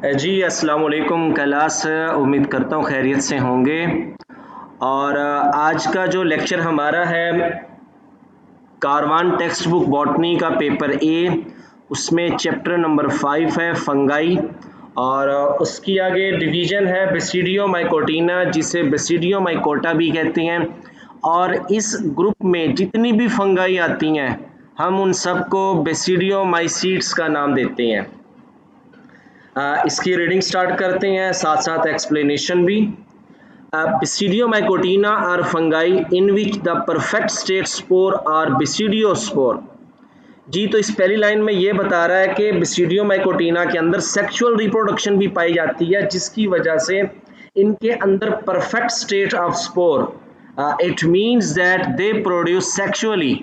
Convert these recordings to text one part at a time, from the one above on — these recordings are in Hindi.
जी अस्सलाम वालेकुम कैलाश, उम्मीद करता हूँ खैरियत से होंगे। और आज का जो लेक्चर हमारा है कारवान टेक्स्ट बुक बॉटनी का पेपर ए, उसमें चैप्टर नंबर 5 है फंगाई। और उसकी आगे डिवीज़न है बेसिडियो माइकोटिना, जिसे बेसिडियो माइकोटा भी कहते हैं। और इस ग्रुप में जितनी भी फंगाई आती हैं हम उन सबको बेसिडियो माइसीड्स का नाम देते हैं। इसकी रीडिंग स्टार्ट करते हैं, साथ साथ एक्सप्लेनेशन भी। Basidiomycotina are fungi in which the perfect state spore are Basidiospore। जी तो इस पहली लाइन में ये बता रहा है कि Basidiomycotina के अंदर सेक्सुअल रिप्रोडक्शन भी पाई जाती है, जिसकी वजह से इनके अंदर perfect state of spore, it means that they produce sexually.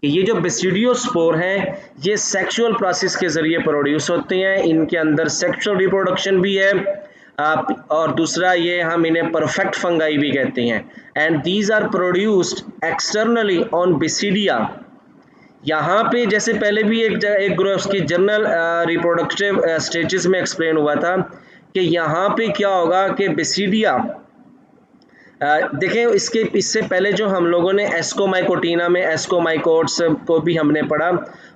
ये जो बेसिडियोस्पोर हैं ये सेक्सुअल प्रोसेस के जरिए प्रोड्यूस होते हैं, इनके अंदर सेक्सुअल रिप्रोडक्शन भी है। और दूसरा ये हम इन्हें परफेक्ट फंगाई भी कहते हैं। And these are produced externally on basidia. यहाँ पे जैसे पहले भी एक ग्रुप की जनरल रिप्रोडक्टिव स्टेजेस में एक्सप्लेन हुआ था कि यहाँ पे क्या होगा कि बेसिडिया देखें, इससे पहले जो हम लोगों ने एस्कोमाइकोटिना में एस्कोमाइकोट्स को भी हमने पढ़ा,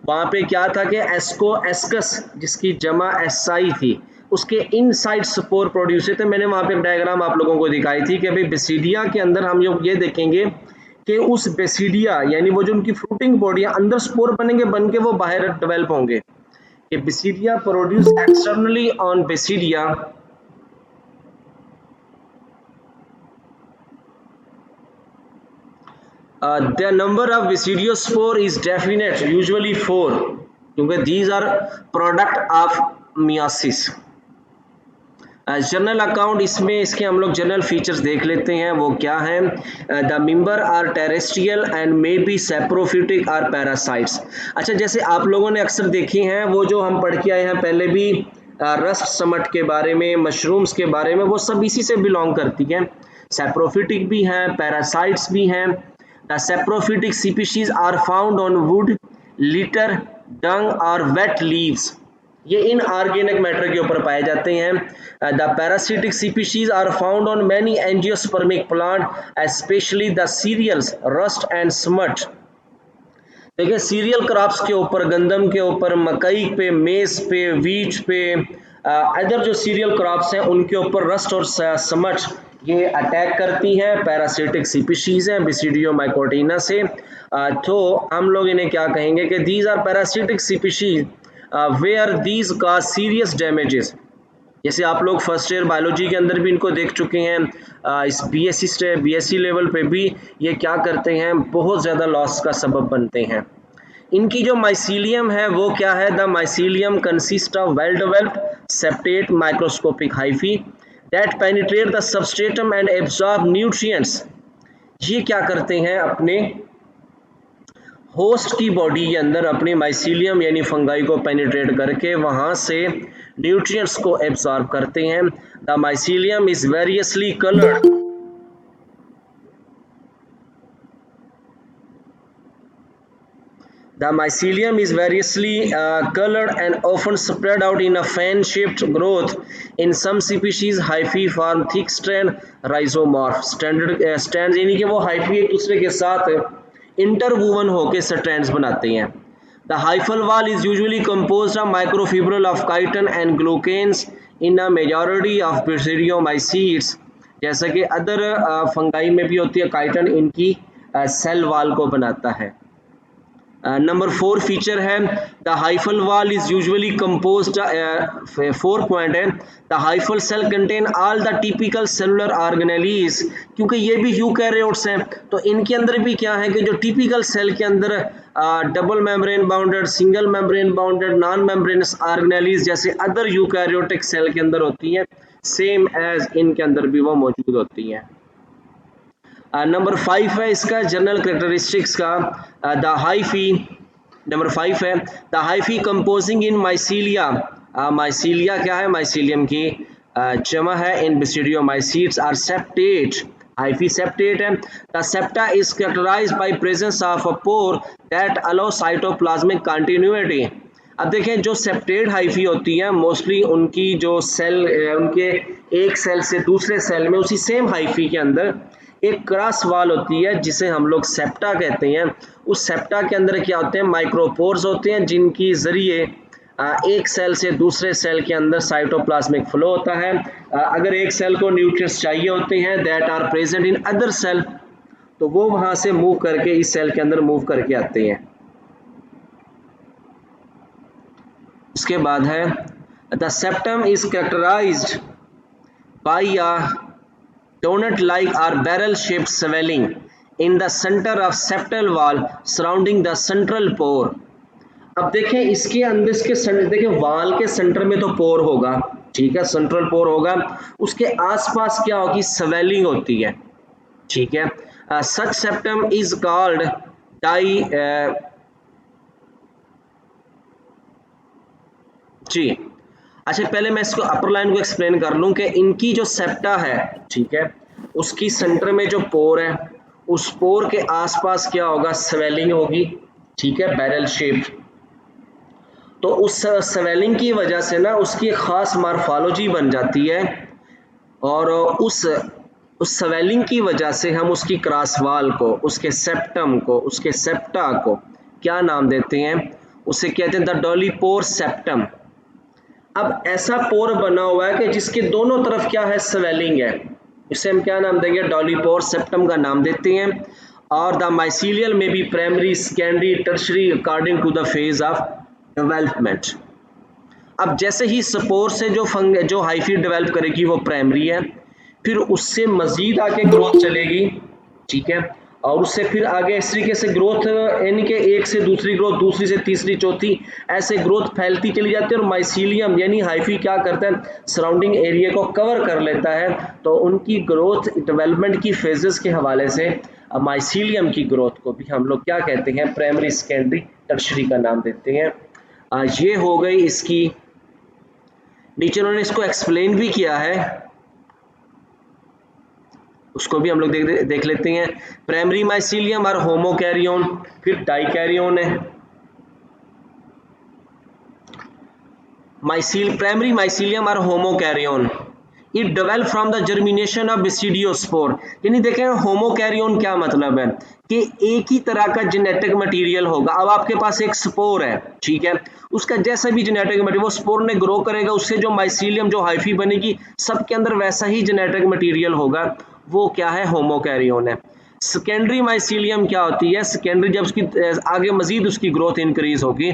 वहाँ पे क्या था कि एस्कोएस्कस जिसकी जमा एसआई थी, उसके इनसाइड स्पोर प्रोड्यूस थे। मैंने वहाँ पे एक डायग्राम आप लोगों को दिखाई थी कि भाई बेसिडिया के अंदर हम लोग ये देखेंगे कि उस बेसिडिया यानी वो जो उनकी फ्रूटिंग बॉडी है अंदर स्पोर बनेंगे, बन के वो बाहर डेवलप होंगे। कि basidia produce externally on basidia. The number of basidiospore is definite, usually 4, क्योंकि these are product of meiosis। General account इसमें इसके हम लोग जनरल फीचर्स देख लेते हैं, वो क्या है। The member are terrestrial and may be saprophytic or parasites. अच्छा, जैसे आप लोगों ने अक्सर देखी हैं वो जो हम पढ़ के आए हैं पहले भी, रस्ट समट के बारे में, मशरूम्स के बारे में, वो सब इसी से बिलोंग करती हैं। सैप्रोफिटिक भी हैं, पैरासाइट्स भी हैं। The saprophytic species are found on wood, litter, dung और वेट लीव्स। ये इन ऑर्गेनिक मैटर के ऊपर पाए जाते हैं। The parasitic species are found on many angiospermic plant, specially the cereals rust and smut. देखिए, सीरियल क्रॉप्स के ऊपर, गंदम के ऊपर, मकई पे, मेज पे, वीट पे, अदर जो सीरियल क्रॉप्स हैं उनके ऊपर रस्ट और स्मट ये अटैक करती हैं। पैरासिटिक स्पीशीज हैं बेसिडियोमाइकोटिना से। तो हम लोग इन्हें क्या कहेंगे कि these are parasitic species where these का सीरियस डैमेजेस। जैसे आप लोग फर्स्ट ईयर बायोलॉजी के अंदर भी इनको देख चुके हैं, इस बीएससी लेवल पे भी ये क्या करते हैं, बहुत ज़्यादा लॉस का सबब बनते हैं। इनकी जो माइसीलियम है वो क्या है। The mycelium consist of well developed septate microscopic hyphae that penetrate the substratum and absorb nutrients. ये क्या करते हैं, अपने होस्ट की बॉडी के अंदर अपनी माइसीलियम यानी फंगाई को पेनिट्रेट करके वहां से न्यूट्रिएंट्स को एब्जॉर्ब करते हैं। The mycelium is variously coloured. The mycelium is variously colored and often spread out in a fan-shaped growth. In some species, hyphae form thick strand rhizomorph strands, यानी कि वो hyphae एक दूसरे के साथ interwoven होके strands बनाते हैं। The hyphal wall is usually composed of microfibril of chitin and glucanes in a majority of basidiomycetes। जैसा कि अदर फंगाई में भी होती है, काइटन इनकी सेल वाल को बनाता है। नंबर 4 फीचर है the hyphal wall is usually composed, 4 point है the hyphal cell contain all the typical cellular organelles. क्योंकि ये भी यूकैरियोट्स हैं तो इनके अंदर भी क्या है कि जो टिपिकल सेल के अंदर double membrane bounded, single membrane bounded, non membranes organelles जैसे अदर यूकैरियोटिक सेल के अंदर होती हैं, सेम एज इनके अंदर भी वो मौजूद होती हैं। नंबर 5 है इसका जनरल कैरेक्टरिस्टिक्स का, द हाइफी। नंबर 5 है the hyphae composing in mycelia. Mycelia क्या है, माइसीलियम की जमा है। In basidiomycetes are septate, hyphae septate है। The septa is characterized by presence of a pore that allow cytoplasmic continuity. अब देखें जो सेप्टेड हाइफी होती है मोस्टली उनकी जो सेल उनके एक सेल से दूसरे सेल में उसी सेम हाइफी के अंदर एक क्रॉस वाल होती है जिसे हम लोग सेप्टा कहते हैं। उस सेप्टा के अंदर क्या होते हैं, माइक्रोपोर्स होते हैं जिनकी जरिए एक सेल से दूसरे सेल के अंदर साइटोप्लाज्मिक फ्लो होता है। अगर एक सेल को न्यूट्रिएंट्स चाहिए होते हैं that are present in other cell, तो वो वहां से मूव करके इस सेल के अंदर मूव करके आते हैं। उसके बाद है the septum is characterized by a donut like or barrel shaped swelling in the center of septal wall surrounding the central pore। अब देखें इसके अंदर देखें वाल के सेंटर में तो पोर होगा, ठीक है, सेंट्रल पोर होगा, उसके आसपास क्या होगी, स्वेलिंग होती है, ठीक है। सच सेप्टम इज कॉल्ड डाई जी। अच्छा पहले मैं इसको अपर लाइन को एक्सप्लेन कर लूं कि इनकी जो सेप्टा है, ठीक है, उसकी सेंटर में जो पोर है उस पोर के आसपास क्या होगा, स्वेलिंग होगी, ठीक है, बैरल शेप्ड। तो उस स्वेलिंग की वजह से ना उसकी खास मार्फोलॉजी बन जाती है और उस स्वेलिंग की वजह से हम उसकी क्रॉस वाल को, उसके सेप्टम को, उसके सेप्टा को क्या नाम देते हैं, उसे कहते हैं द डॉलीपोर सेप्टम। अब ऐसा पोर बना हुआ है कि जिसके दोनों तरफ क्या है, स्वेलिंग है, इसे हम क्या नाम देंगे, डॉलीपोर सेप्टम का नाम देते हैं। और the mycelial may be primary, secondary, tertiary according to the phase of development. अब जैसे ही स्पोर से जो हाइफी डेवलप करेगी वो प्राइमरी है, फिर उससे मजीद आगे ग्रोथ चलेगी, ठीक है, और उससे फिर आगे इस तरीके से ग्रोथ, यानी कि एक से दूसरी ग्रोथ, दूसरी से तीसरी, चौथी, ऐसे ग्रोथ फैलती चली जाती है। और माइसीलियम यानी हाइफी क्या करता है, सराउंडिंग एरिया को कवर कर लेता है। तो उनकी ग्रोथ डेवलपमेंट की फेजेस के हवाले से माइसीलियम की ग्रोथ को भी हम लोग क्या कहते हैं, प्राइमरी, सेकेंडरी, टर्शरी का नाम देते हैं। ये हो गई इसकी, नीचे उन्होंने इसको एक्सप्लेन भी किया है, उसको भी हम लोग देख लेते हैं। प्राइमरी माइसीलियम और होमोकैरियोन, फिर डाइकैरियोन है। प्राइमरी माइसीलियम और homokaryon, it develop from the germination of basidiospore. यानी देखें होमोकैरियोन क्या मतलब है कि एक ही तरह का जेनेटिक मटेरियल होगा। अब आपके पास एक स्पोर है, ठीक है, उसका जैसा भी जेनेटिक मटेरियल वो स्पोर ने ग्रो करेगा, उससे जो माइसीलियम, जो हाइफी बनेगी, सबके अंदर वैसा ही जेनेटिक मटेरियल होगा, वो क्या है, होमोकैरियोन है। सेकेंडरी माइसीलियम क्या होती है, सेकेंडरी जब उसकी आगे मजीद उसकी ग्रोथ इंक्रीज होगी,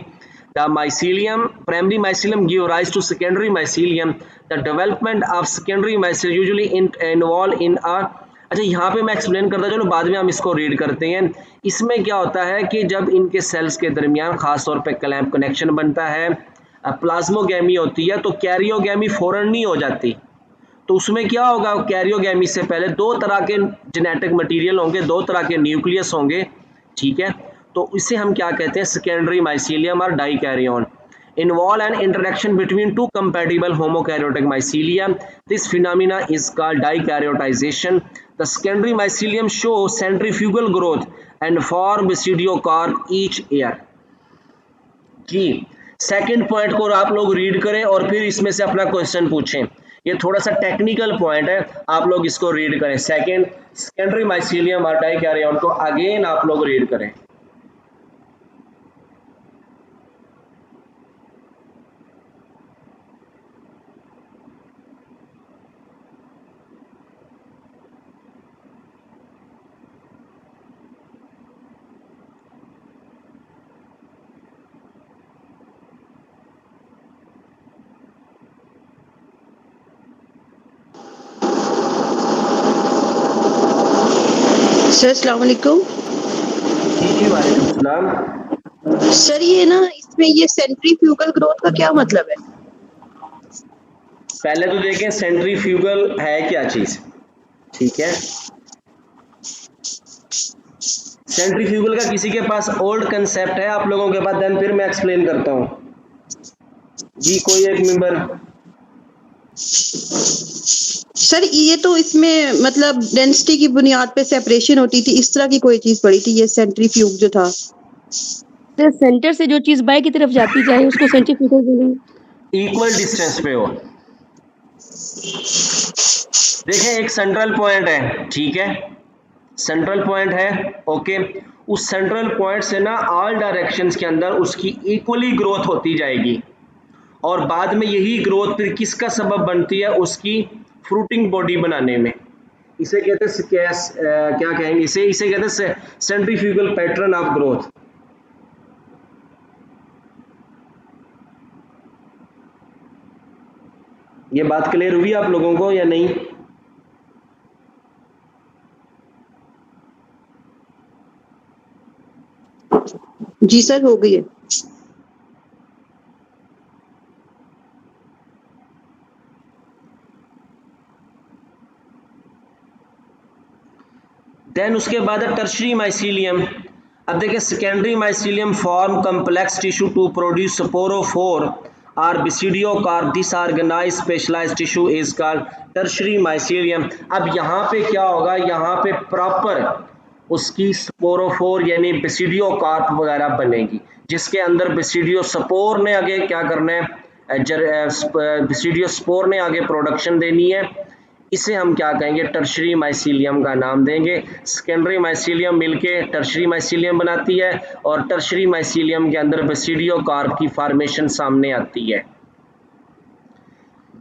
the mycelium, primary mycelium give rise to secondary mycelium, the development of secondary mycelium usually involve in a, अच्छा यहाँ पे मैं एक्सप्लेन करता चलो, बाद में हम इसको रीड करते हैं। इसमें क्या होता है कि जब इनके सेल्स के दरमियान खास तौर पे क्लैंप कनेक्शन बनता है, प्लाज्मोगैमी होती है, तो कैरियोगैमी फौरन नहीं हो जाती। तो उसमें क्या होगा, कैरियोगैमी से पहले दो तरह के जेनेटिक मटेरियल होंगे, दो तरह के न्यूक्लियस होंगे, ठीक है, तो इसे हम क्या कहते हैं, सेकेंडरी माइसीलियम और dikaryon. involve an interaction between two compatible homokaryotic mycelia. This phenomena is called dikaryoticization. The secondary mycelium show centrifugal growth and form basidiocarp each year. Ji, second point को आप लोग रीड करें और फिर इसमें से अपना क्वेश्चन पूछें। ये थोड़ा सा टेक्निकल पॉइंट है, आप लोग इसको रीड करें। सेकेंडरी माइसीलियम और डाइकैरियोन को अगेन आप लोग रीड करें। सर अस्सलाम वालेकुम। जी वालेकुम सलाम। सर ये ना इसमें ये सेंट्रीफ्यूगल ग्रोथ का क्या मतलब है? पहले तो देखें सेंट्रीफ्यूगल है क्या चीज, ठीक है। सेंट्रीफ्यूगल का किसी के पास ओल्ड कंसेप्ट है आप लोगों के पास, देन फिर मैं एक्सप्लेन करता हूँ। जी कोई एक मेंबर। सर ये तो इसमें मतलब डेंसिटी की बुनियाद पे सेपरेशन होती थी, इस तरह की कोई चीज पड़ी थी, ये सेंट्रीफ्यूग जो था। सर सेंटर से जो चीज़ बाएँ की तरफ जाती जाए उसको सेंट्रीफ्यूगल बोलेंगे। इक्वल डिस्टेंस पे हो। देखें एक सेंट्रल पॉइंट है, ठीक है, सेंट्रल पॉइंट है, ओके, उस सेंट्रल पॉइंट से ना ऑल डायरेक्शंस के अंदर उसकी इक्वली ग्रोथ होती जाएगी और बाद में यही ग्रोथ फिर किसका सबब बनती है, उसकी फ्रूटिंग बॉडी बनाने में। इसे कहते हैं क्या कहेंगे, इसे इसे कहते हैं सेंट्रीफ्यूगल पैटर्न ऑफ ग्रोथ। ये बात क्लियर हुई आप लोगों को या नहीं? जी सर, हो गई है। देन उसके बाद है टर्शरी माइसीलियम। अब देखिए secondary mycelium form complex tissue to produce sporophore और basidiocarp. This organise specialised tissue is called tertiary mycelium. अब यहाँ पे क्या होगा, यहाँ पे प्रॉपर उसकी स्पोरोफोर यानी बेसिडियोकार्प वगैरह बनेगी, जिसके अंदर बेसिडियोस्पोर ने आगे क्या करना है, बेसिडियोस्पोर ने आगे प्रोडक्शन देनी है। इसे हम क्या कहेंगे, टर्शरी माइसीलियम का नाम देंगे। सेकेंडरी माइसीलियम मिलके टर्शरी माइसीलियम बनाती है और टर्शरी माइसीलियम के अंदर बेसिडियोकार्प की फॉर्मेशन सामने आती है।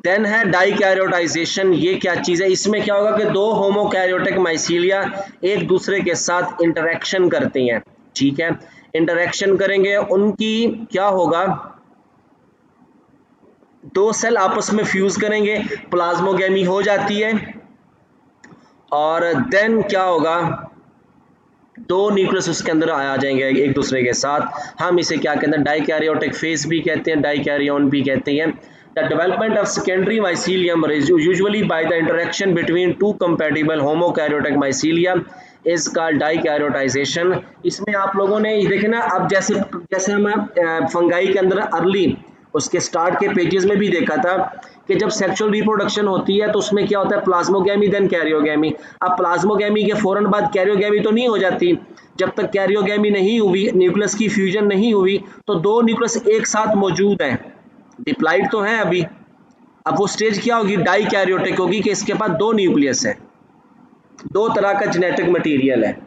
देन है डाइकैरियोटाइजेशन। ये क्या चीज़ है, इसमें क्या होगा कि दो होमोकैरियोटिक माइसीलिया एक दूसरे के साथ इंटरेक्शन करती हैं, ठीक है, इंटरेक्शन करेंगे, उनकी क्या होगा, दो सेल आपस में फ्यूज करेंगे, प्लाज्मोगेमी हो जाती है और देन क्या होगा, दो न्यूक्लियस उसके अंदर आ जाएंगे एक दूसरे के साथ। हम इसे क्या कहते हैं, डाइकैरियोटिक फेज भी कहते हैं, डाइकैरियोन भी कहते हैं। The development of secondary mycelium usually by the interaction between two compatible homokaryotic mycelia is called dikaryotisation. इसमें आप लोगों ने देखे ना, अब जैसे जैसे हम फंगाई के अंदर अर्ली उसके स्टार्ट के पेजेस में भी देखा था कि जब सेक्सुअल रिप्रोडक्शन होती है तो उसमें क्या होता है, प्लाज्मोगेमी देन कैरियोगेमी। अब प्लाज्मोगेमी के फौरन बाद कैरियोगेमी तो नहीं हो जाती, जब तक कैरियोगेमी नहीं हुई, न्यूक्लियस की फ्यूजन नहीं हुई, तो दो न्यूक्लियस एक साथ मौजूद हैं, डिप्लाइड तो हैं अभी। अब वो स्टेज क्या होगी, डाइकैरियोटिक होगी कि इसके पास दो न्यूक्लियस है, दो तरह का जेनेटिक मटेरियल है।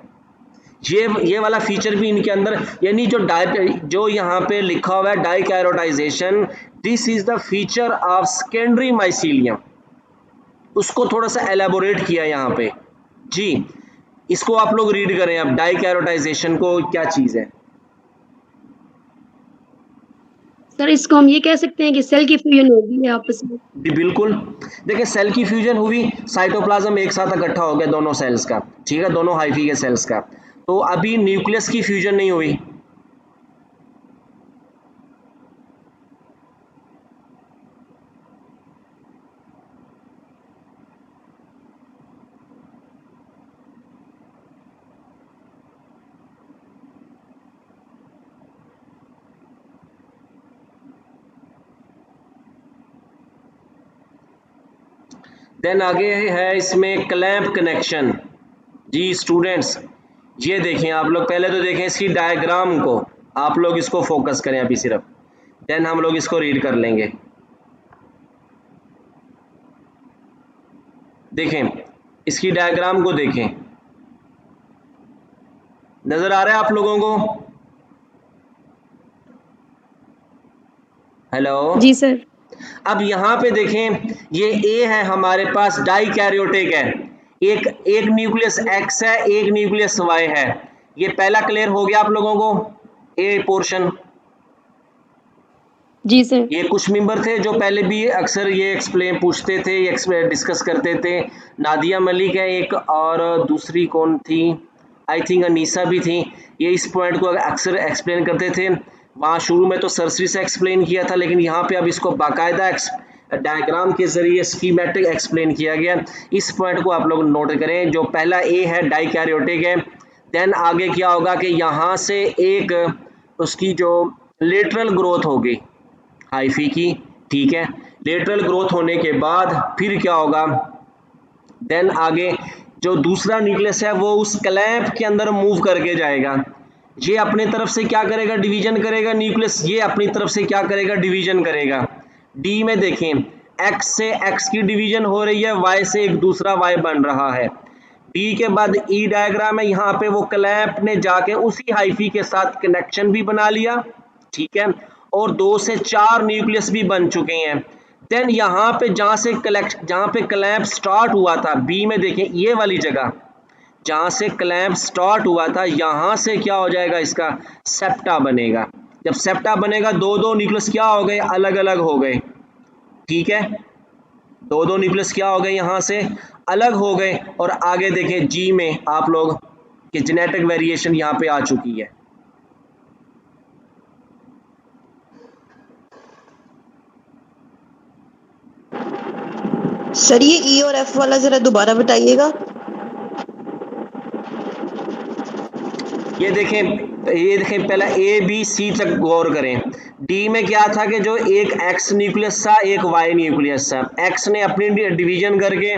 ये वाला फीचर भी इनके अंदर, यानी जो यहाँ पे लिखा हुआ है dikaryotisation, this is the feature of secondary mycelium, उसको थोड़ा सा एलेबोरेट किया यहाँ पे जी। इसको आप लोग रीड करें अब, डाइकैरियोटाइजेशन को क्या चीज है। सर इसको हम ये कह सकते हैं कि सेल की फ्यूजन होगी आपस में। बिल्कुल, देखिए सेल की फ्यूजन हुई, साइटोप्लाज्म एक साथ इकट्ठा हो गया दोनों सेल्स का, ठीक है, दोनों हाइफी के सेल्स का, तो अभी न्यूक्लियस की फ्यूजन नहीं हुई। देन आगे है इसमें क्लैंप कनेक्शन। जी स्टूडेंट्स, ये देखें आप लोग, पहले तो देखें इसकी डायग्राम को, आप लोग इसको फोकस करें अभी सिर्फ, देन हम लोग इसको रीड कर लेंगे। देखें इसकी डायग्राम को देखें, नजर आ रहा है आप लोगों को? हेलो जी सर। अब यहाँ पे देखें, ये ए है हमारे पास, डाइकैरियोटिक है, एक एक न्यूक्लियस एक्स है, एक न्यूक्लियस वाई है। ये पहला क्लियर हो गया आप लोगों को, ए पोर्शन। जी सर। ये कुछ मेंबर थे जो पहले भी अक्सर ये एक्सप्लेन पूछते थे, ये डिस्कस करते थे। नादिया मलिक है एक, और दूसरी कौन थी, आई थिंक अनीसा भी थी। ये इस पॉइंट को अक्सर एक्सप्लेन करते थे। वहाँ शुरू में तो सरसरी से एक्सप्लेन किया था, लेकिन यहाँ पे अब इसको बाकायदा डायग्राम के जरिए स्कीमेटिक एक्सप्लेन किया गया। इस पॉइंट को आप लोग नोट करें, जो पहला ए है डाइकैरियोटिक है। देन आगे क्या होगा कि यहाँ से एक उसकी जो लेटरल ग्रोथ होगी हाइफी की, ठीक है, लेटरल ग्रोथ होने के बाद फिर क्या होगा, देन आगे जो दूसरा न्यूक्लियस है वो उस क्लैंप के अंदर मूव करके जाएगा, ये अपनी तरफ से क्या करेगा, डिवीजन करेगा न्यूक्लियस, ये अपनी तरफ से क्या करेगा, डिवीजन करेगा। डी में देखें x से x की डिवीजन हो रही है, y से एक दूसरा y बन रहा है। डी के बाद ई डायग्राम है, यहाँ पे वो क्लैंप ने जाके उसी हाइफी के साथ कनेक्शन भी बना लिया, ठीक है, और 2 से 4 न्यूक्लियस भी बन चुके हैं। देन यहाँ पे जहाँ पे क्लैंप स्टार्ट हुआ था, बी में देखें ये वाली जगह जहाँ से क्लैंप स्टार्ट हुआ था, यहाँ से क्या हो जाएगा, इसका सेप्टा बनेगा। जब सेप्टा बनेगा, दो न्यूक्लियस क्या हो गए, अलग अलग हो गए, ठीक है, दो न्यूक्लियस क्या हो गए, यहाँ से अलग हो गए। और आगे देखें जी में आप लोग कि जेनेटिक वेरिएशन यहाँ पे आ चुकी है। सर ये ई और एफ वाला जरा दोबारा बताइएगा। ये देखें पहला ए बी सी तक गौर करें। डी में क्या था कि जो एक एक्स न्यूक्लियस था, एक वाई न्यूक्लियस था। एक्स ने अपनी डिवीजन करके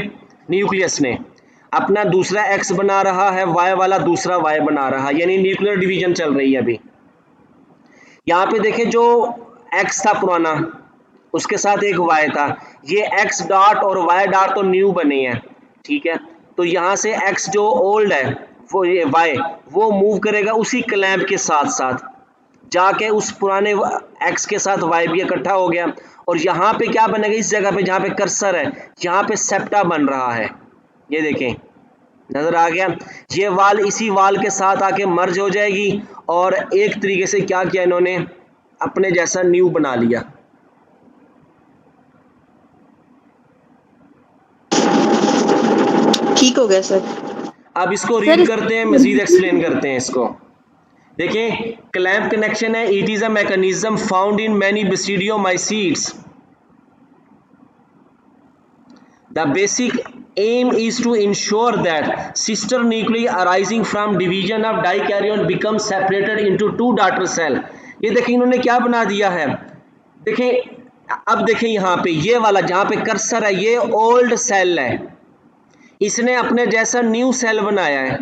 न्यूक्लियस ने अपना दूसरा एक्स बना रहा है, वाई वाला दूसरा वाई बना रहा है, यानी न्यूक्लियर डिवीजन चल रही है अभी। यहाँ पे देखें जो एक्स था पुराना, उसके साथ एक वाई था, ये एक्स डॉट और वाई डॉट तो न्यू बने हैं, ठीक है। तो यहाँ से एक्स जो ओल्ड है वो ये वाई वो मूव करेगा उसी क्लैंप के साथ साथ जाके उस पुराने एक्स के साथ वाई भी इकट्ठा हो गया। और यहाँ पे क्या बनेगा, इस जगह पे जहाँ पे कर्सर है, यहाँ पे सेप्टा बन रहा है, ये देखें नजर आ गया। ये वाल इसी वाल के साथ आके मर्ज हो जाएगी और एक तरीके से क्या किया इन्होंने, अपने जैसा न्यू बना लिया। ठीक हो गया सर। अब इसको रीड करते हैं, मजीद एक्सप्लेन करते हैं इसको। देखें क्लैंप कनेक्शन है, it is a mechanism found in many basidiomycetes. The basic aim is to ensure that sister nuclei arising from division of dikaryon become separated into two daughter cell. ये देखें इन्होंने क्या बना दिया है, देखें अब देखें यहाँ पे ये वाला जहाँ पे कर्सर है, ये ओल्ड सेल है, इसने अपने जैसा न्यू सेल बनाया है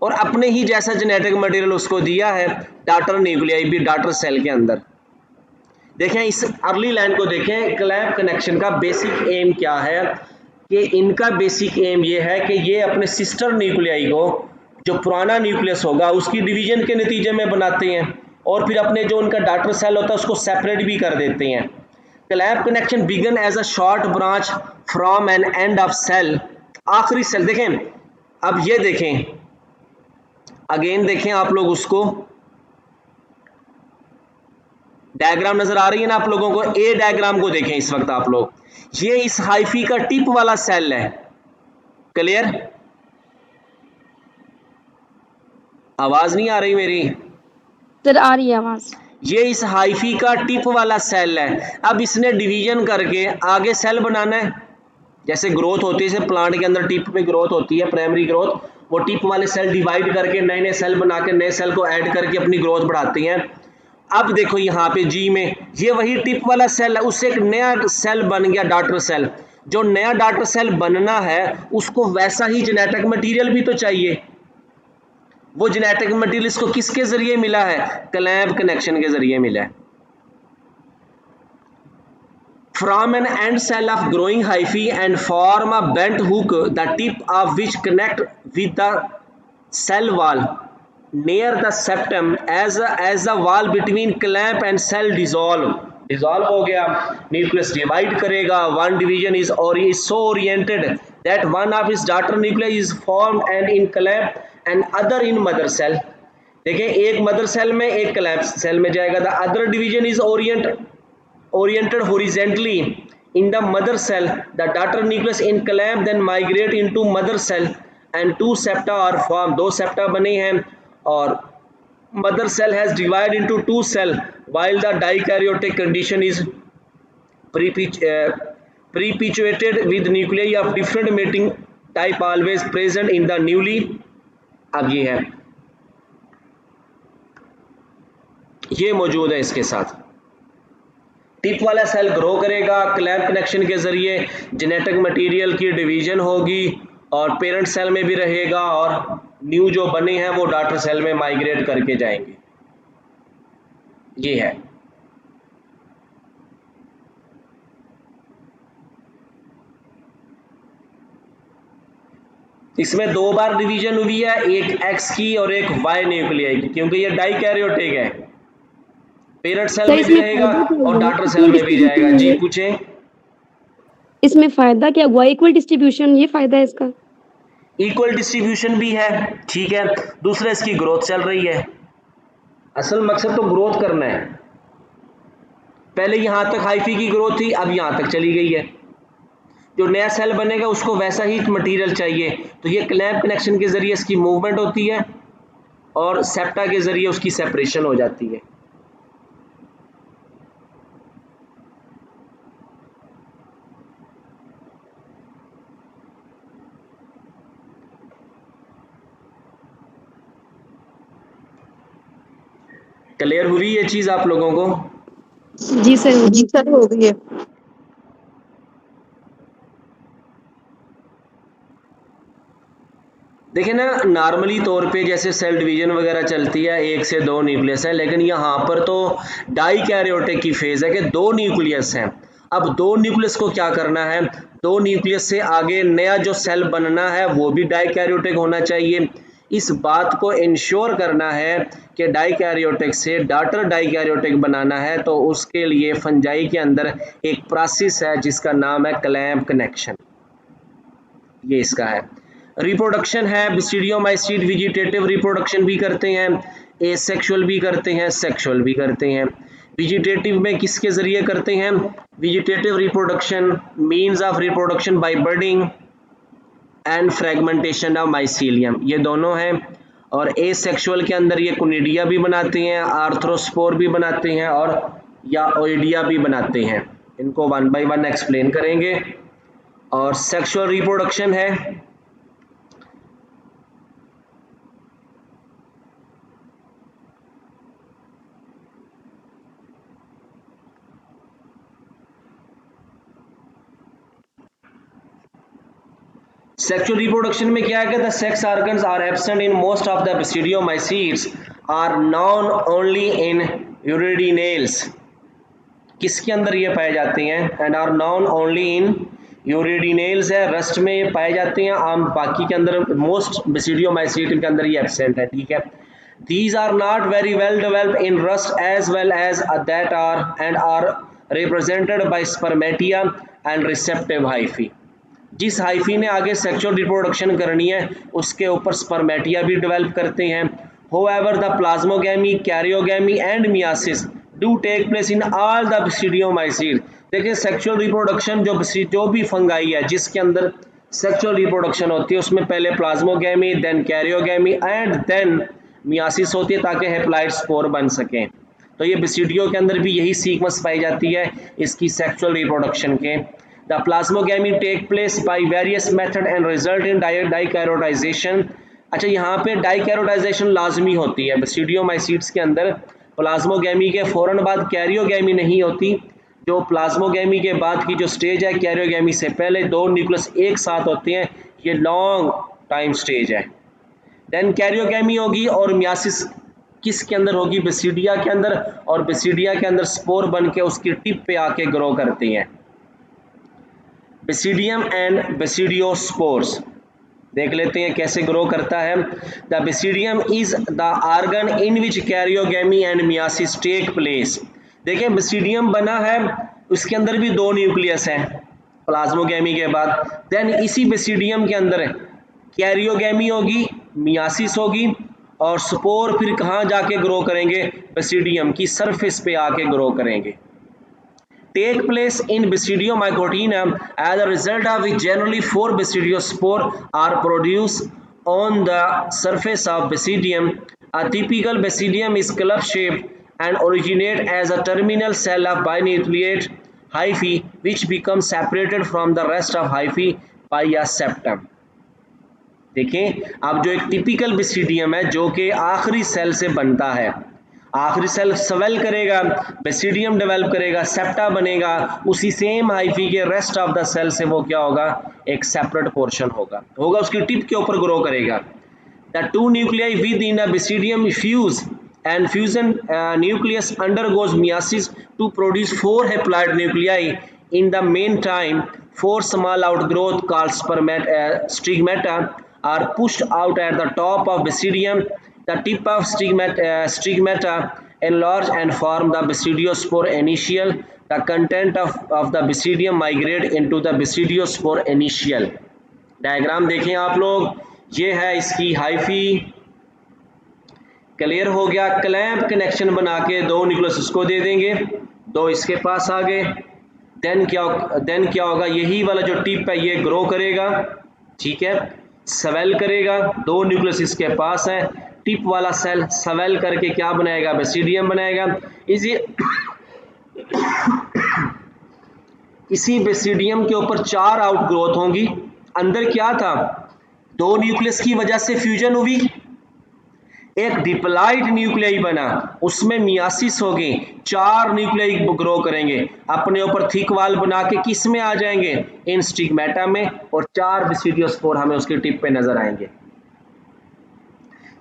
और अपने ही जैसा जेनेटिक मटेरियल उसको दिया है डॉटर न्यूक्लियाई भी डॉटर सेल के अंदर। देखें इस अर्ली लाइन को देखें, क्लैंप कनेक्शन का बेसिक एम क्या है कि इनका बेसिक एम ये है कि ये अपने सिस्टर न्यूक्लियाई को जो पुराना न्यूक्लियस होगा उसकी डिवीजन के नतीजे में बनाते हैं और फिर अपने जो उनका डॉटर सेल होता है उसको सेपरेट भी कर देते हैं। Clamp connection begin as a short branch from an end of cell, आखिरी सेल। देखें अब ये देखें अगेन देखें आप लोग उसको, डायग्राम नजर आ रही है ना आप लोगों को, ए डायग्राम को देखें इस वक्त आप लोग, ये इस हाइफी का टिप वाला सेल है, क्लियर, आवाज नहीं आ रही मेरी? सर आ रही है आवाज। ये इस हाइफी का टिप वाला सेल है। अब इसने डिवीजन करके आगे सेल बनाना है, जैसे ग्रोथ होती है, जैसे प्लांट के अंदर टिप में ग्रोथ होती है, प्राइमरी ग्रोथ, वो टिप वाले सेल डिवाइड करके नए नए सेल बना के नए सेल को ऐड करके अपनी ग्रोथ बढ़ाती हैं। अब देखो यहाँ पे जी में ये वही टिप वाला सेल है, उससे एक नया सेल बन गया डॉटर सेल। जो नया डॉटर सेल बनना है उसको वैसा ही जेनेटिक मटेरियल भी तो चाहिए। वो जेनेटिक मटेरियल इसको किसके जरिए मिला है, क्लैंप कनेक्शन के जरिए मिला है। From an end cell of growing hyphae and form a bent hook, the tip of which connect with the cell wall near the septum as the wall between clamp and cell dissolve हो गया, nucleus divide करेगा, one division is so oriented that one of its daughter nuclei is formed and in clamp and other in mother cell। देखिए एक मदर सेल में एक क्लैंप सेल में जाएगा, the other division is oriented horizontally in the mother cell, the daughter nucleus in clamp then migrate into mother cell and two septa are formed, दो septa बने हैं और mother cell has divided into two cell while the dikaryotic condition is perpetuated with nuclei of different mating type always present in the newly। अब ये है, ये मौजूद है इसके साथ। टिप वाला सेल ग्रो करेगा, क्लैंप कनेक्शन के जरिए जेनेटिक मटेरियल की डिवीजन होगी और पेरेंट सेल में भी रहेगा और न्यू जो बने हैं वो डॉटर सेल में माइग्रेट करके जाएंगे। ये है। इसमें दो बार डिवीजन हुई है, एक एक्स की और एक वाई न्यूक्लियाई की, क्योंकि ये डाइकैरियोटिक है, पेरेंट सेल सर में भी इसमें रहेगा फायदा क्या और हुआ, डॉटर सेल इक्वल में भी जाएगा। डिस्ट्रीब्यूशन जी हुआ, पूछें। इसमें फायदा क्या हुआ, इक्वल डिस्ट्रीब्यूशन, ये फायदा है इसका। इक्वल डिस्ट्रीब्यूशन भी है, ठीक है। दूसरा इसकी ग्रोथ चल रही है, असल मकसद तो ग्रोथ करना है। पहले यहां तक हाइफी की ग्रोथ थी, अब यहां तक चली गई है। जो नया सेल बनेगा उसको वैसा ही मटेरियल चाहिए, तो ये क्लैंप कनेक्शन के जरिए इसकी मूवमेंट होती है और सेप्टा के जरिए उसकी सेपरेशन हो जाती है। क्लियर हुई ये चीज आप लोगों को? जी सर। जी सर, हो गई है। देखिए ना, नॉर्मली तौर पे जैसे सेल डिवीजन वगैरह चलती है, एक से दो न्यूक्लियस है, लेकिन यहाँ पर तो डाइकैरियोटिक की फेज है कि दो न्यूक्लियस हैं। अब दो न्यूक्लियस को क्या करना है, दो न्यूक्लियस से आगे नया जो सेल बनना है वो भी डाइकैरियोटिक होना चाहिए। इस बात को इंश्योर करना है कि डाइकैरियोटिक से डॉटर डाइकैरियोटिक बनाना है, तो उसके लिए फंजाई के अंदर एक प्रोसेस है जिसका नाम है क्लैंप कनेक्शन, ये इसका है। रिप्रोडक्शन है, बेसिडियोमाइसीट वेजिटेटिव रिप्रोडक्शन भी करते हैं, एसेक्सुअल भी करते हैं, सेक्सुअल भी करते हैं। वेजिटेटिव में किसके जरिए करते हैं, vegetative reproduction means of reproduction by budding and fragmentation of mycelium, ये दोनों हैं। और एसेक्सुअल के अंदर ये कोनिडिया भी बनाते हैं, आर्थ्रोस्पोर भी बनाते हैं और या ओइडिया भी बनाते हैं। इनको वन बाय वन एक्सप्लेन करेंगे। और सेक्सुअल रिप्रोडक्शन है, सेक्सुअल रिप्रोडक्शन में क्या है कि the sex organs are absent in most of the basidiomycetes are known only in uredinales, किसके अंदर ये पाए जाते हैं, and are known only in uredinales है, रस्ट में ये पाए जाते हैं, आम बाकी के अंदर मोस्ट बेसिडियोमाइसीट के अंदर ये एब्सेंट है, ठीक है। These are not very well developed in rust as well as that are represented by spermatia and receptive hyphae। जिस हाइफी ने आगे सेक्सुअल रिप्रोडक्शन करनी है उसके ऊपर स्पर्मेटिया भी डेवलप करते हैं। However the plasmogamy, karyogamy and meiosis do take place in all the basidiomycete. देखिए सेक्सुअल रिप्रोडक्शन जो भी फंगाई है जिसके अंदर सेक्सुअल रिप्रोडक्शन होती है उसमें पहले plasmogamy, then karyogamy and then meiosis होती है ताकि हैप्लॉइड स्पोर बन सकें। तो ये बेसिडियो के अंदर भी यही सीक्वेंस पाई जाती है इसकी सेक्सुअल रिप्रोडक्शन के। The plasmogamy take place by various method and result in dichirotization। अच्छा, यहाँ पे डाइकैरोटाइजेशन लाजमी होती है बेसिडियोमाइसीट्स के अंदर। प्लाज्मोगैमी के फौरन बाद कैरियोगैमी नहीं होती। जो प्लाज्मोगैमी के बाद की जो स्टेज है, कैरियोगैमी से पहले दो न्यूक्लियस एक साथ होते हैं, ये लॉन्ग टाइम स्टेज है। देन कैरियोगैमी होगी और मियासिस किसके अंदर होगी, बेसिडिया के अंदर, और बेसिडिया के अंदर स्पोर बन के उसकी टिप पे आके ग्रो करते हैं। बेसिडियम एंड बेसिडियोस्पोर्स देख लेते हैं कैसे ग्रो करता है। The basidium is the organ in which karyogamy and meiosis take place. देखिए बेसिडियम बना है, उसके अंदर भी दो न्यूक्लियस हैं प्लाज्मोगैमी के बाद। देन इसी बेसिडियम के अंदर कैरियोगैमी होगी, मियासिस होगी और स्पोर फिर कहाँ जाके ग्रो करेंगे, बेसिडियम की सरफेस पे आके ग्रो करेंगे। Take place in Basidiomycotina, as a result of which generally 4 basidiospore are produced on the surface of basidium. A typical basidium is club shaped and originate as a terminal cell of binucleate hyphae which becomes separated from the rest of hyphae by a septum। देखें, अब जो एक टिपिकल बेसिडियम है जो कि आखिरी सेल से बनता है, आखिरी सेल स्वेल करेगा, बेसिडियम डेवलप करेगा, सेप्टा बनेगा, उसी सेम हाइफी के रेस्ट ऑफ द सेल से वो क्या होगा, एक सेपरेट पोर्शन होगा उसकी टिप के ऊपर ग्रो करेगा। The two nuclei within a basidium fuse and fusion nucleus undergoes meiosis to produce 4 haploid nuclei. In the meantime, 4 small outgrowth called stigmata are pushed out at the top of basidium. The tip of stigmata enlarge and form the basidiospore initial. The content of the basidium migrate into the basidiospore initial. Diagram देखें आप लोग, ये है इसकी हाइफी। क्लियर हो गया। क्लैंप कनेक्शन बना के 2 न्यूक्लियस इसको दे देंगे, 2 इसके पास आ गए। देन क्या होगा, यही वाला जो टिप है ये ग्रो करेगा, ठीक है, स्वेल करेगा। 2 न्यूक्लियस इसके पास है, टिप वाला सेल स्वेल करके क्या बनाएगा, बेसिडियम बनाएगा। इसी बेसिडियम के ऊपर 4 आउटग्रोथ होंगी। अंदर क्या था, 2 न्यूक्लियस की वजह से फ्यूजन हुई, एक डिप्लॉइड न्यूक्लियाई बना, उसमें मियासिस होगी, 4 न्यूक्लियाई ग्रो करेंगे, अपने ऊपर थिक वाल बना के किस में आ जाएंगे, इन स्टिग्मेटा में, और 4 बेसिडियोस्पोर हमें उसके टिप पे नजर आएंगे।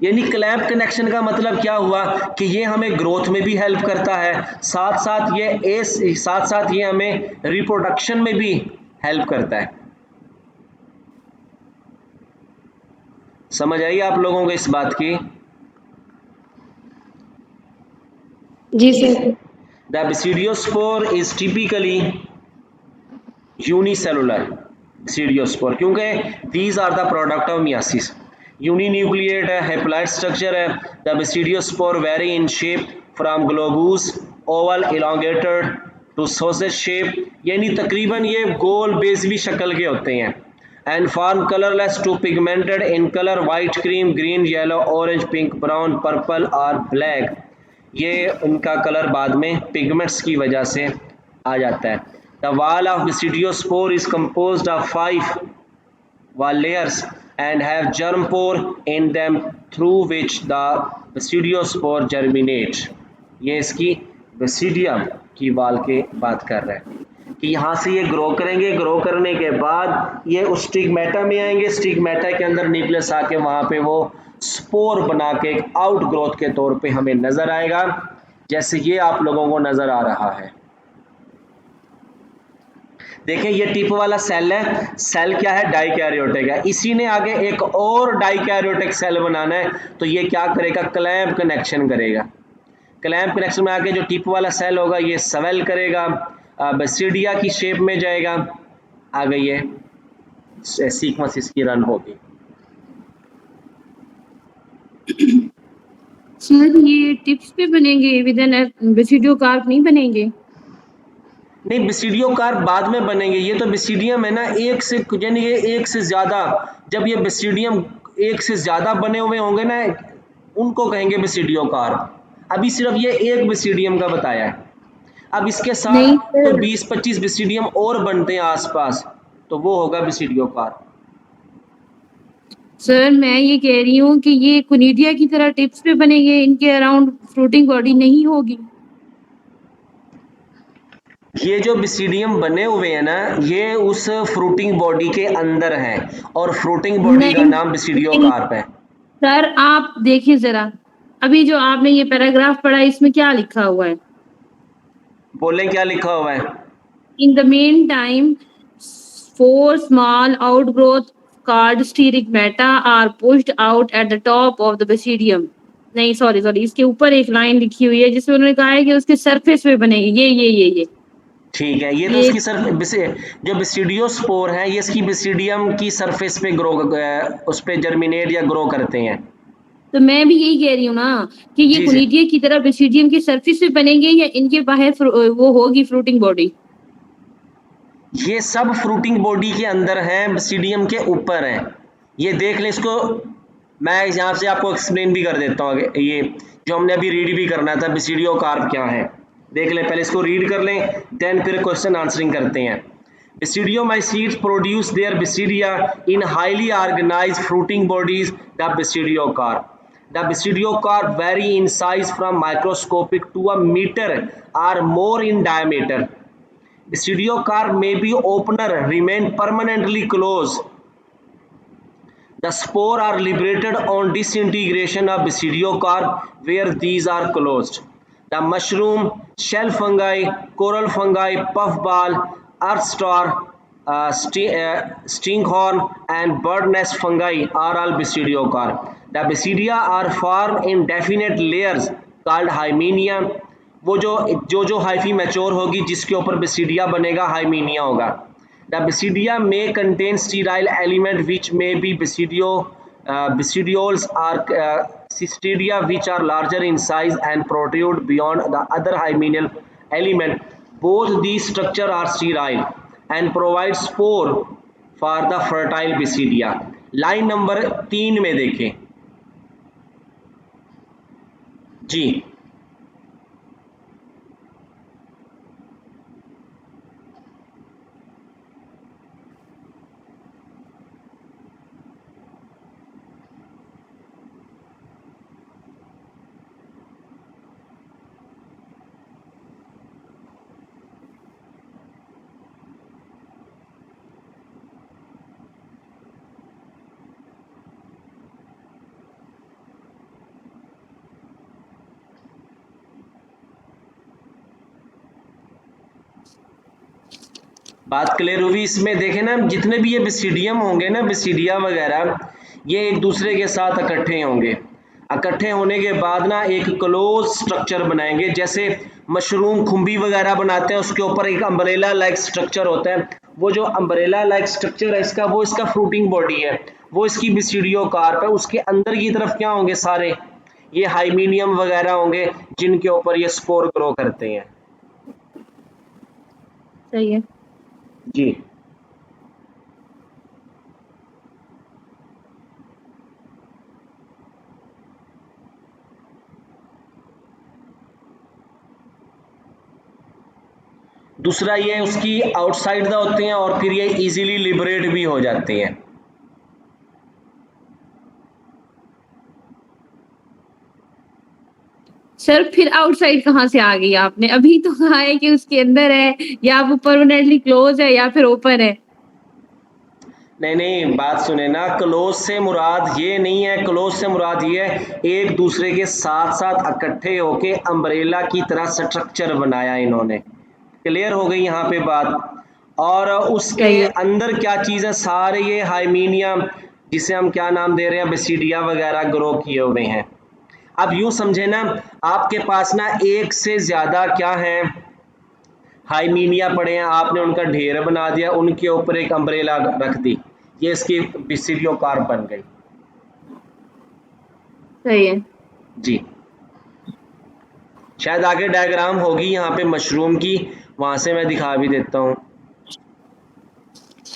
यानी क्लैंप कनेक्शन का मतलब क्या हुआ कि ये हमें ग्रोथ में भी हेल्प करता है, साथ साथ ये हमें रिप्रोडक्शन में भी हेल्प करता है। समझ आई आप लोगों को इस बात की? जी sir. The basidiospore is typically unicellular basidiospore क्योंकि these are the product of meiosis। Uninucleate है, हैप्लॉइड स्ट्रक्चर है। The basidiospore vary in shape from globose, oval, elongated to sausage shape, यानी तकरीबन ये गोल बेसवी शक्ल के होते हैं। And form colorless to pigmented in color, white, cream, green, yellow, orange, pink, brown, purple और black। ये उनका कलर बाद में पिगमेंट्स की वजह से आ जाता है। The wall of basidiospore is composed of 5 wall layers and have germ pore in them through which the basidiospore germinate। ये इसकी बेसिडियम की वाल के बात कर रहा है कि यहाँ से ये ग्रो करेंगे, ग्रो करने के बाद ये उस स्टिग्मेटा में आएंगे, स्टिग्मेटा के अंदर न्यूक्लियस आके वहाँ पे वो स्पोर बना के एक आउट ग्रोथ के तौर पे हमें नजर आएगा, जैसे ये आप लोगों को नजर आ रहा है। देखें ये टिप वाला सेल है, सेल क्या है, डाइकैरियोटिक है। इसी ने आगे एक और डाइकैरियोटिक सेल बनाना है, तो ये क्या करेगा, क्लैंप कनेक्शन करेगा। क्लैंप कनेक्शन में आके जो टिप वाला सेल होगा ये स्वेल करेगा, बेसिडिया की शेप में जाएगा, आ गई है सीक्वेंस इसकी रन होगी। सर ये टिप्स पे बनेंगे, विद एन बेसिडियो कार्प नहीं बनेंगे? नहीं, बेसिडियो कार्प बाद में बनेंगे। ये तो बेसिडियम है ना, एक से यानी ये एक से ज्यादा, जब ये बेसिडियम एक से ज्यादा बने हुए होंगे ना, उनको कहेंगे बेसिडियो कार्प। अभी सिर्फ ये एक बेसिडियम का बताया है, अब इसके साथ तो 20-25 बेसिडियम और बनते हैं आसपास, तो वो होगा बेसिडियो कार्प। सर मैं ये कह रही हूँ कि ये कोनिडिया की तरह टिप्स पे बनेंगे, इनके अराउंड फ्रूटिंग बॉडी नहीं होगी? ये जो बेसिडियम बने हुए हैं ना, ये उस फ्रूटिंग बॉडी के अंदर है, और फ्रूटिंग बॉडी का नाम बेसिडियो कार्प है। सर आप देखिए जरा, अभी जो आपने ये पैराग्राफ पढ़ा इसमें क्या लिखा हुआ है? बोले क्या लिखा हुआ है? In the meantime, 4 small outgrowth called stigmata are pushed out at the top of the basidium। नहीं सॉरी इसके ऊपर एक लाइन लिखी हुई है जिसमें उन्होंने कहा है कि उसके सरफेस पे बनेगी ये। ठीक है, ये तो उसकी जो बेसिडियोस्पोर है ये इसकी बेसिडियम की सरफेस पे ग्रो, उस पे जर्मिनेट या ग्रो करते हैं। तो मैं भी यही कह रही हूँ ना कि ये कोनिडिया की तरह बेसिडियम की सरफेस पे बनेंगे या इनके बाहर वो होगी फ्रूटिंग बॉडी? ये सब फ्रूटिंग बॉडी के अंदर है, बेसिडियम के ऊपर है। ये देख लें, इसको मैं यहाँ से आपको एक्सप्लेन भी कर देता हूँ। ये जो हमने अभी रीड भी करना था, बेसिडियो कार्प क्या है, देख लें, पहले इसको रीड कर लें, देन फिर क्वेश्चन आंसरिंग करते हैं। Basidiomycetes produce their basidia in highly organized fruiting bodies, the basidiocarp. The basidiocarp vary in size from microscopic to a meter or more in diameter. Basidiocarp may be opener, remain permanently closed. The spore are liberated on disintegration of basidiocarp where these are closed. The mushroom, shell fungi, coral fungi, puffball, earth star, stinkhorn and bird nest fungi are all basidiocarp. The basidia are formed in definite layers called hymenaea. वो जो हाइफी मैच्योर होगी जिसके ऊपर basidia बनेगा hymenaea होगा. The basidia may contain sterile element which may be basidioles or cystidia which are larger in size and protrude beyond the other hymeneal element. Both these structures are sterile and provide spore for the fertile basidia. Line number 3 में देखें जी. बात क्लियर हुई इसमें. देखें ना, जितने भी ये बेसिडियम होंगे ना, बेसिडिया वगैरह, ये एक दूसरे के साथ इकट्ठे होंगे. इकट्ठे होने के बाद ना एक क्लोज स्ट्रक्चर बनाएंगे. जैसे मशरूम खुंबी वगैरह बनाते हैं, उसके ऊपर एक अम्ब्रेला लाइक स्ट्रक्चर होता है. वो जो अम्ब्रेला लाइक स्ट्रक्चर है इसका, वो इसका फ्रूटिंग बॉडी है, वो इसकी बेसिडियोकार्प है. उसके अंदर की तरफ क्या होंगे, सारे ये हाइमीनियम वगैरह होंगे जिनके ऊपर ये स्पोर ग्रो करते हैं. सही है जी. दूसरा ये उसकी आउटसाइड द होते हैं और फिर ये इजीली लिबरेट भी हो जाते हैं. सर. फिर आउटसाइड कहाँ से आ गई आपने? अभी तो कहा है कि उसके अंदर है, या वो परमानेंटली क्लोज है या फिर ओपन है. नहीं, बात सुने ना. क्लोज से मुराद ये नहीं है, क्लोज से मुराद ये है एक दूसरे के साथ साथ इकट्ठे होके अम्ब्रेला की तरह स्ट्रक्चर बनाया इन्होंने. क्लियर हो गई यहाँ पे बात. और उसके अंदर क्या चीज़ है, सारे ये हाइमीनिया जिसे हम क्या नाम दे रहे हैं, बेसिडिया वगैरह ग्रो किए हुए हैं. अब यूं समझे ना, आपके पास ना एक से ज्यादा क्या है, हाइमीनिया पड़े हैं, आपने उनका ढेर बना दिया, उनके ऊपर एक अम्ब्रेला रख दी, ये इसकी बेसिडियोकार्प बन गई. सही है जी. शायद आगे डायग्राम होगी यहाँ पे मशरूम की, वहां से मैं दिखा भी देता हूँ.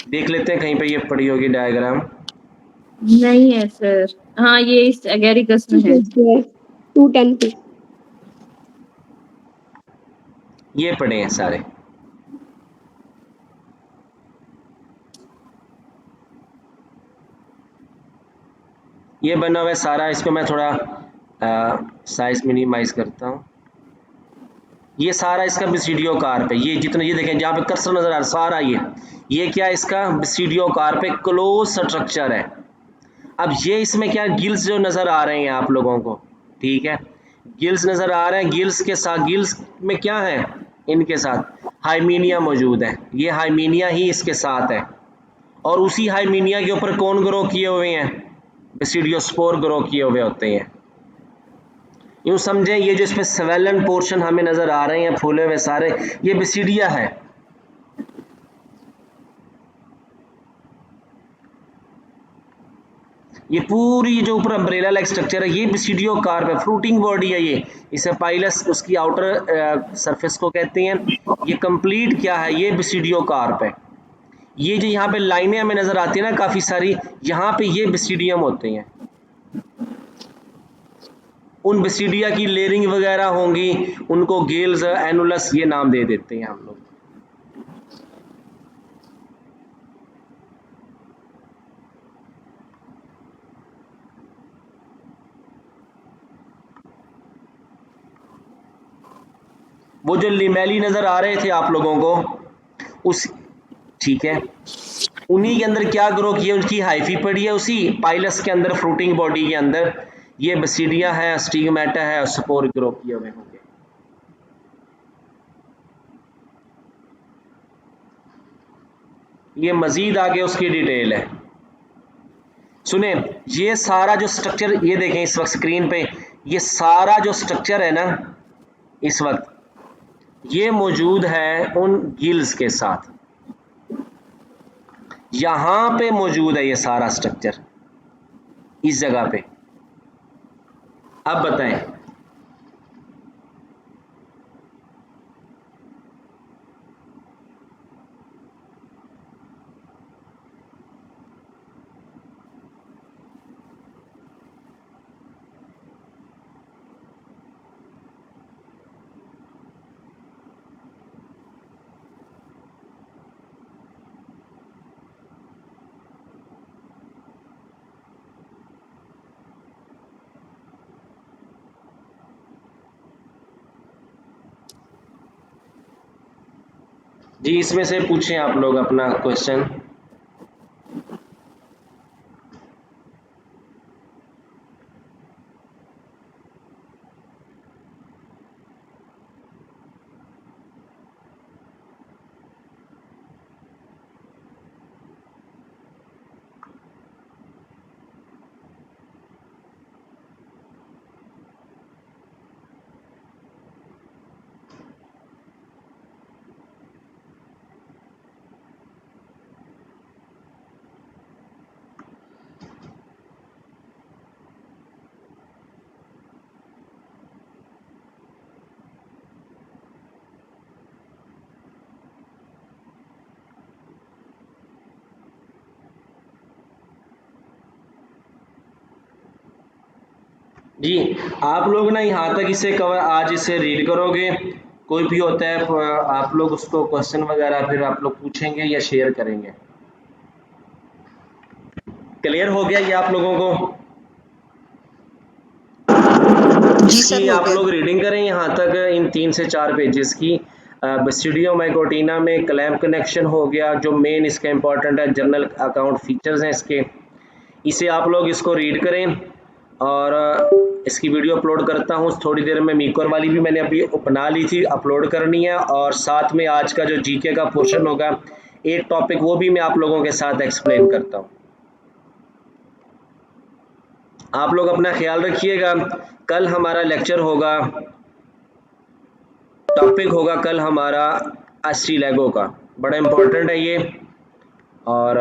देख लेते हैं कहीं पे ये पड़ी होगी डायग्राम. नहीं है सर. हाँ, ये इस एगेरिकस में है. 210 पे. ये पड़े हैं सारे. ये बना हुआ है सारा. इसको मैं थोड़ा साइज मिनिमाइज करता हूँ. ये सारा इसका बेसिडियोकार्प है. ये जितना, ये देखें जहाँ पे कर्सर नजर आ रहा है, सारा ये क्या है, इसका बेसिडियोकार्प है, क्लोज स्ट्रक्चर है. अब ये इसमें क्या, गिल्स जो नजर आ रहे हैं आप लोगों को, ठीक है, गिल्स नजर आ रहे हैं. गिल्स के साथ, गिल्स में क्या है, इनके साथ हाइमीनिया मौजूद है. ये हाइमीनिया ही इसके साथ है. और उसी हाइमीनिया के ऊपर कौन ग्रो किए हुए हैं, बेसिडियोस्पोर ग्रो किए हुए होते हैं. यूं समझें, ये जो इसमें स्वेलन पोर्शन हमें नजर आ रहे हैं, फूले हुए सारे, ये बेसिडिया है. ये पूरी जो ऊपर अम्ब्रेला लाइक स्ट्रक्चर है, ये बेसिडियोकार्प है, फ्रूटिंग बॉडी है. ये इसे पाइलस उसकी आउटर सरफेस को कहते हैं. ये कंप्लीट क्या है, ये बेसिडियोकार्प है. ये जो यहाँ पे लाइनें हमें नजर आती है ना काफी सारी, यहाँ पे ये बेसिडियम होते हैं. उन बेसिडिया की लेयरिंग वगैरह होंगी, उनको गेल्स एनुलस ये नाम दे देते हैं हम लोग. वो जो लिमेली नजर आ रहे थे आप लोगों को, उस, ठीक है, उन्हीं के अंदर क्या ग्रो किया, उनकी हाइफी पड़ी है उसी पाइलस के अंदर, फ्रूटिंग बॉडी के अंदर ये बसीडिया है, स्टिग्मेटा है और स्पोर ग्रो किए हुए होंगे। ये मजीद आगे उसकी डिटेल है। सुने, ये सारा जो स्ट्रक्चर ये देखें इस वक्त स्क्रीन पे, ये सारा जो स्ट्रक्चर है ना इस वक्त ये मौजूद है उन गिल्स के साथ, यहां पे मौजूद है ये सारा स्ट्रक्चर इस जगह पे। अब बताएं, जी इसमें से पूछें आप लोग अपना क्वेश्चन। जी आप लोग ना यहाँ तक इसे कवर आज इसे रीड करोगे, कोई भी होता है आप लोग उसको क्वेश्चन वगैरह फिर आप लोग पूछेंगे या शेयर करेंगे। क्लियर हो गया ये आप लोगों को? जी सर, इसकी हो आप गया। लोग रीडिंग करें यहाँ तक इन 3 से 4 पेजेस की। बस्टिडियो माइकोटिना में क्लैम्प कनेक्शन हो गया, जो मेन इसका इंपॉर्टेंट है, जनरल अकाउंट फीचर्स हैं इसके, इसे आप लोग इसको रीड करें। और इसकी वीडियो अपलोड करता हूँ थोड़ी देर में, मीकोर वाली भी मैंने अभी बना ली थी, अपलोड करनी है। और साथ में आज का जो जीके का पोर्शन होगा एक टॉपिक, वो भी मैं आप लोगों के साथ एक्सप्लेन करता हूँ। आप लोग अपना ख्याल रखिएगा। कल हमारा लेक्चर होगा, टॉपिक होगा कल हमारा एस्ट्रीलेगो का, बड़ा इंपॉर्टेंट है ये, और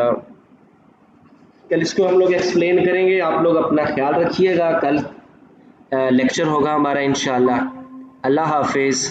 कल इसको हम लोग एक्सप्लेन करेंगे। आप लोग अपना ख्याल रखिएगा, कल लेक्चर होगा हमारा इंशाल्लाह। अल्लाह हाफिज़।